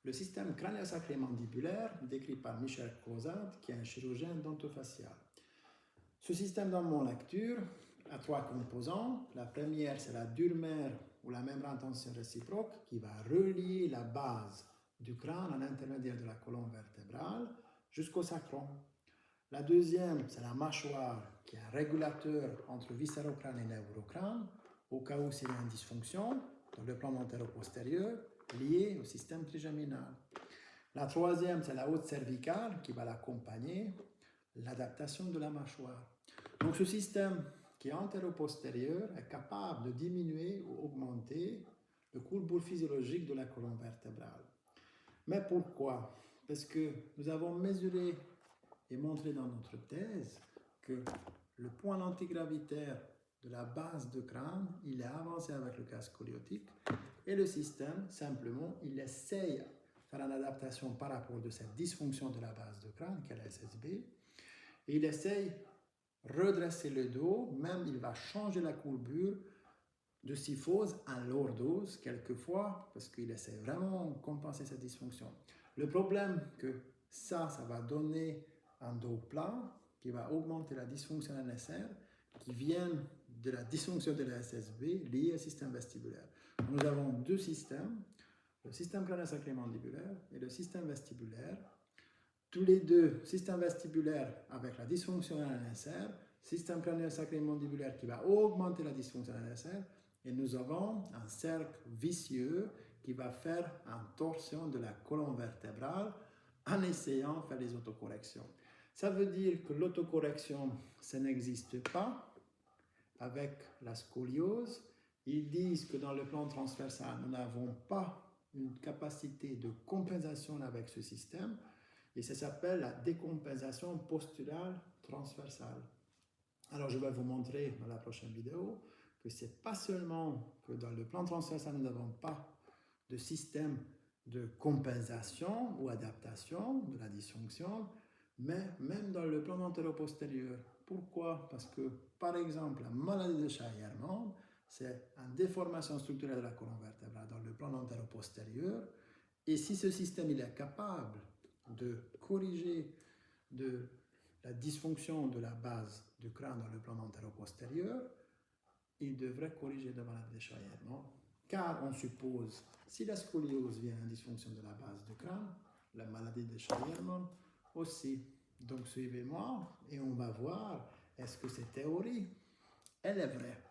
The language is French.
le système crânio-sacré-mandibulaire décrit par Michel Crozat, qui est un chirurgien dentofacial. Ce système dans mon lecture a trois composants. La première, c'est la dure-mère ou la membrane tension réciproque qui va relier la base du crâne à l'intermédiaire de la colonne vertébrale jusqu'au sacrum. La deuxième, c'est la mâchoire qui est un régulateur entre viscérocrâne et neurocrâne au cas où il y a une dysfonction dans le plan antéro-postérieur lié au système trigeminal. La troisième, c'est la haute cervicale qui va l'accompagner, l'adaptation de la mâchoire. Donc ce système qui est antéro-postérieur est capable de diminuer ou augmenter le courbure physiologique de la colonne vertébrale. Mais pourquoi? Parce que nous avons mesuré et montré dans notre thèse que le point antigravitaire de la base de crâne, il est avancé avec le casque scoliotique et le système, simplement, il essaye de faire une adaptation par rapport de cette dysfonction de la base de crâne, qui est la SSB, et il essaye de redresser le dos, même il va changer la courbure de syphose à lordose quelquefois, parce qu'il essaie vraiment de compenser cette dysfonction. Le problème que ça va donner un dos plat qui va augmenter la dysfonction NSR qui vient de la dysfonction de la SSB liée au système vestibulaire. Nous avons deux systèmes, le système crânio-sacré-mandibulaire et le système vestibulaire. Tous les deux, système vestibulaire avec la dysfonction NSR, système crânio-sacré-mandibulaire qui va augmenter la dysfonction NSR, et nous avons un cercle vicieux qui va faire une torsion de la colonne vertébrale en essayant de faire des autocorrections. Ça veut dire que l'autocorrection, ça n'existe pas avec la scoliose. Ils disent que dans le plan transversal, nous n'avons pas une capacité de compensation avec ce système et ça s'appelle la décompensation posturale transversale. Alors, je vais vous montrer dans la prochaine vidéo que ce n'est pas seulement que dans le plan transversal, nous n'avons pas de système de compensation ou adaptation de la dysfonction, mais même dans le plan antéro-postérieur. Pourquoi? Parce que, par exemple, la maladie de Shire-Mann, c'est une déformation structurelle de la colonne vertébrale dans le plan antéro-postérieur, et si ce système il est capable de corriger de la dysfonction de la base du crâne dans le plan antéro-postérieur, il devrait corriger la maladie de Shire-Mann, car on suppose, si la scoliose vient d'une dysfonction de la base du crâne, la maladie de Shire-Mann aussi. Donc suivez-moi et on va voir, est-ce que cette théorie, elle est vraie?